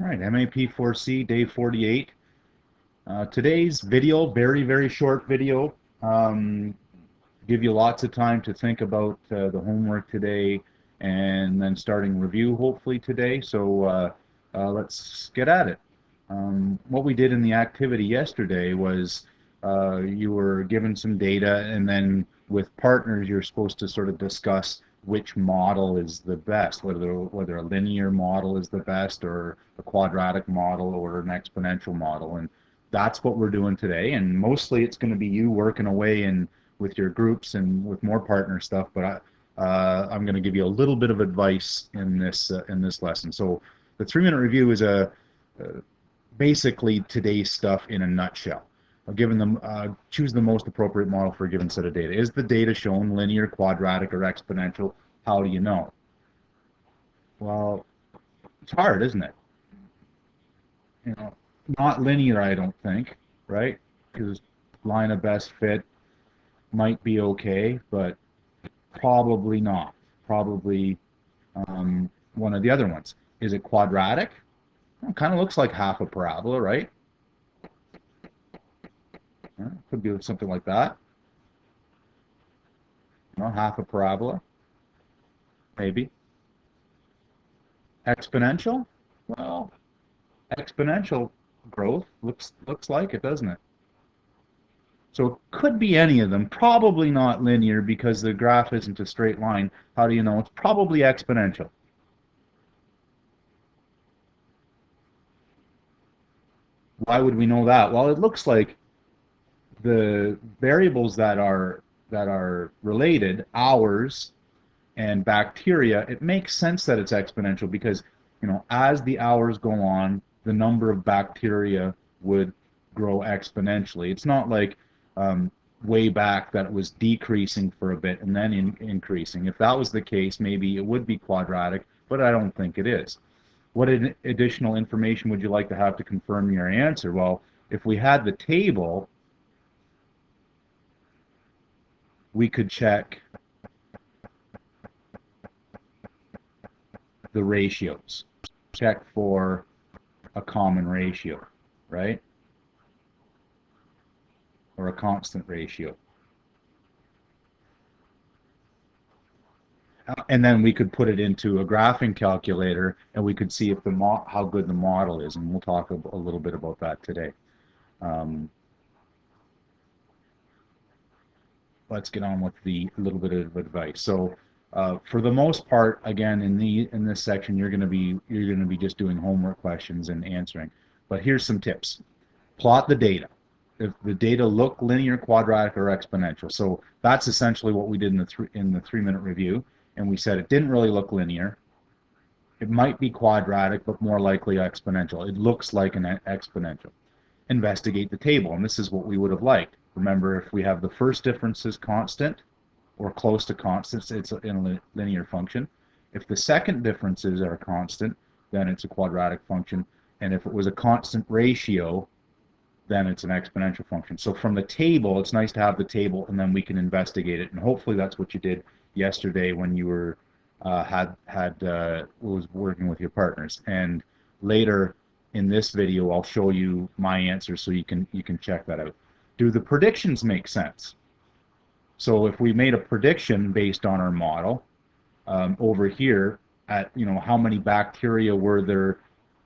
All right, MAP4C, day 48. Today's video, very short video. Give you lots of time to think about the homework today and then starting review hopefully today. So let's get at it. What we did in the activity yesterday was you were given some data, and then with partners you're supposed to sort of discuss which model is the best, whether a linear model is the best or a quadratic model or an exponential model. And that's what we're doing today, and mostly it's going to be you working away and with your groups and with more partner stuff, but I'm going to give you a little bit of advice in this lesson. So the 3-minute review is basically today's stuff in a nutshell. Given them, choose the most appropriate model for a given set of data. Is the data shown linear, quadratic, or exponential? How do you know? Well, it's hard, isn't it? You know, not linear, I don't think, right? Because line of best fit might be okay, but probably not. Probably one of the other ones. Is it quadratic? Well, it kind of looks like half a parabola, right? Could be something like that. You know, half a parabola, maybe. Exponential? Well, exponential growth looks like it, doesn't it? So it could be any of them. Probably not linear because the graph isn't a straight line. How do you know? It's probably exponential. Why would we know that? Well, it looks like the variables that are related, hours and bacteria, it makes sense that it's exponential because, you know, as the hours go on, the number of bacteria would grow exponentially. It's not like way back that it was decreasing for a bit and then increasing. If that was the case, maybe it would be quadratic, but I don't think it is. What additional information would you like to have to confirm your answer? Well, if we had the table, we could check the ratios. Check for a common ratio, right? Or a constant ratio. And then we could put it into a graphing calculator and we could see if how good the model is, and we'll talk a little bit about that today. Let's get on with the little bit of advice. So for the most part, again, in this section, you're going to be just doing homework questions and answering. But here's some tips. Plot the data. If the data look linear, quadratic, or exponential. So that's essentially what we did in the 3-minute review, and we said it didn't really look linear. It might be quadratic, but more likely exponential. It looks like an exponential. Investigate the table, and this is what we would have liked. Remember, if we have the first difference is constant or close to constant, it's in a linear function. If the second differences are constant, then it's a quadratic function. And if it was a constant ratio, then it's an exponential function. So from the table, it's nice to have the table, and then we can investigate it. And hopefully that's what you did yesterday when you were was working with your partners. And later in this video, I'll show you my answers so you can check that out. Do the predictions make sense? So if we made a prediction based on our model over here at, you know, how many bacteria were there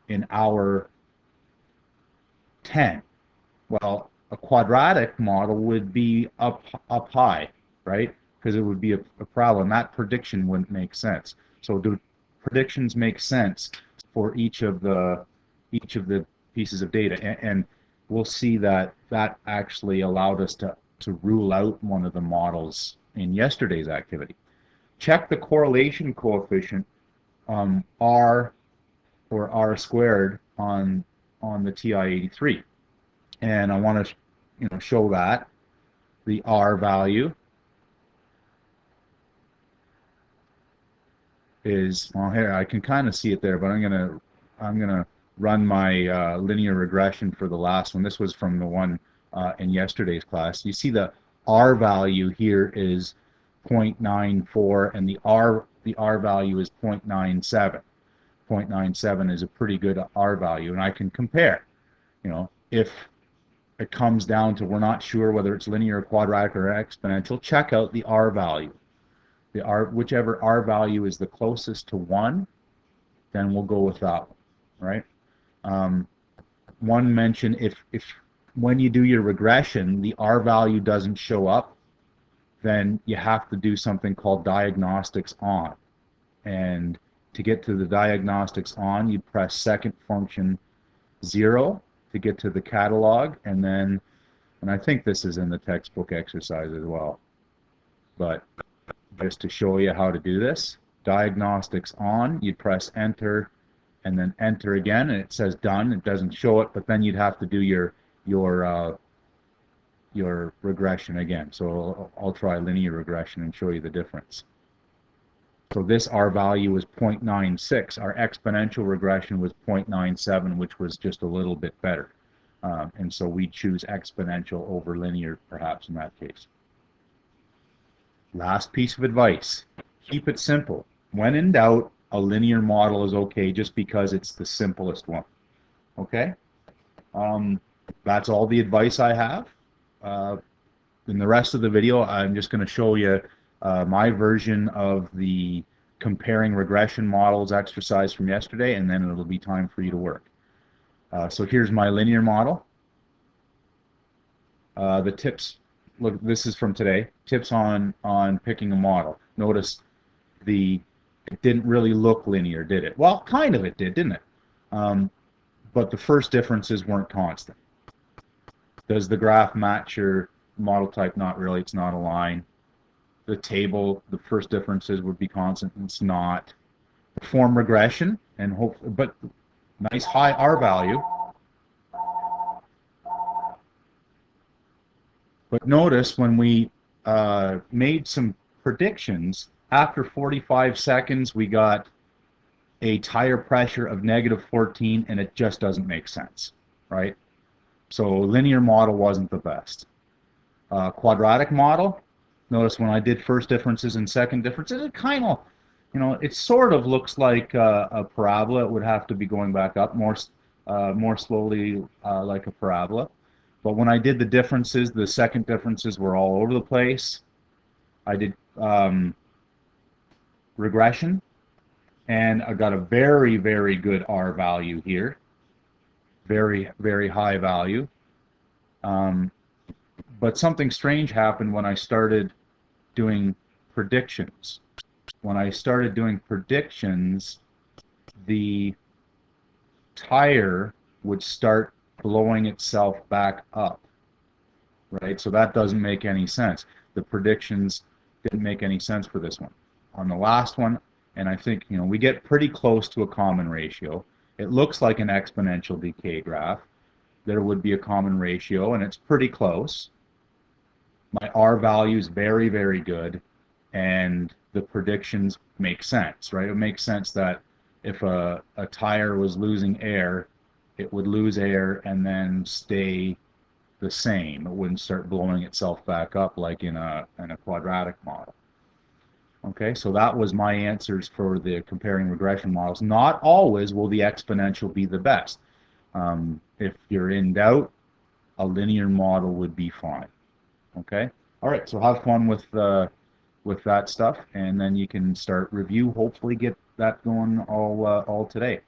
in hour 10? Well, a quadratic model would be up high, right? Because it would be a problem. That prediction wouldn't make sense. So do predictions make sense for each of the pieces of data? And we'll see that actually allowed us to rule out one of the models in yesterday's activity. Check the correlation coefficient R or R squared on the TI-83. And I want to show that the R value is, well, here I can kind of see it there, but I'm gonna run my linear regression for the last one. This was from the one in yesterday's class. You see the R value here is 0.94, and the R value is 0.97. 0.97 is a pretty good R value, and I can compare. You know, if it comes down to we're not sure whether it's linear, quadratic, or exponential, check out the R value. The R, whichever R value is the closest to 1, then we'll go with that one, right? One mention, if when you do your regression, the R value doesn't show up, then you have to do something called diagnostics on. And to get to the diagnostics on, you press second function 0 to get to the catalog, and then, and I think this is in the textbook exercise as well, but just to show you how to do this, diagnostics on, you press enter, and then enter again, and it says done. It doesn't show it, but then you'd have to do your regression again. So I'll try linear regression and show you the difference. So this R value was 0.96. Our exponential regression was 0.97, which was just a little bit better. And so we choose exponential over linear, perhaps, in that case. Last piece of advice, keep it simple. When in doubt, a linear model is okay just because it's the simplest one. Okay? That's all the advice I have. In the rest of the video, I'm just going to show you my version of the comparing regression models exercise from yesterday, and then it'll be time for you to work. So here's my linear model. The tips, look, this is from today. Tips on picking a model. Notice it didn't really look linear, did it? Well, kind of it did, didn't it? But the first differences weren't constant. Does the graph match your model type? Not really. It's not a line. The table, the first differences would be constant. It's not. Perform regression and hope, but nice high R value. But notice when we made some predictions, after 45 seconds we got a tire pressure of -14, and it just doesn't make sense, right? So linear model wasn't the best. Quadratic model, notice when I did first differences and second differences, it kind of, you know, it sort of looks like a parabola. It would have to be going back up more slowly, like a parabola. But when I did the differences, the second differences were all over the place. I did regression, and I got a very, very good R value here. Very, very high value. But something strange happened when I started doing predictions. When I started doing predictions, the tire would start blowing itself back up, right? So that doesn't make any sense. The predictions didn't make any sense for this one. On the last one, and I think, you know, we get pretty close to a common ratio. It looks like an exponential decay graph. There would be a common ratio, and it's pretty close. My R value is very, very good, and the predictions make sense, right? It makes sense that if a tire was losing air, it would lose air and then stay the same. It wouldn't start blowing itself back up like in a quadratic model. Okay, so that was my answers for the comparing regression models. Not always will the exponential be the best. If you're in doubt, a linear model would be fine. Okay, all right, so have fun with that stuff, and then you can start review. Hopefully get that going all today.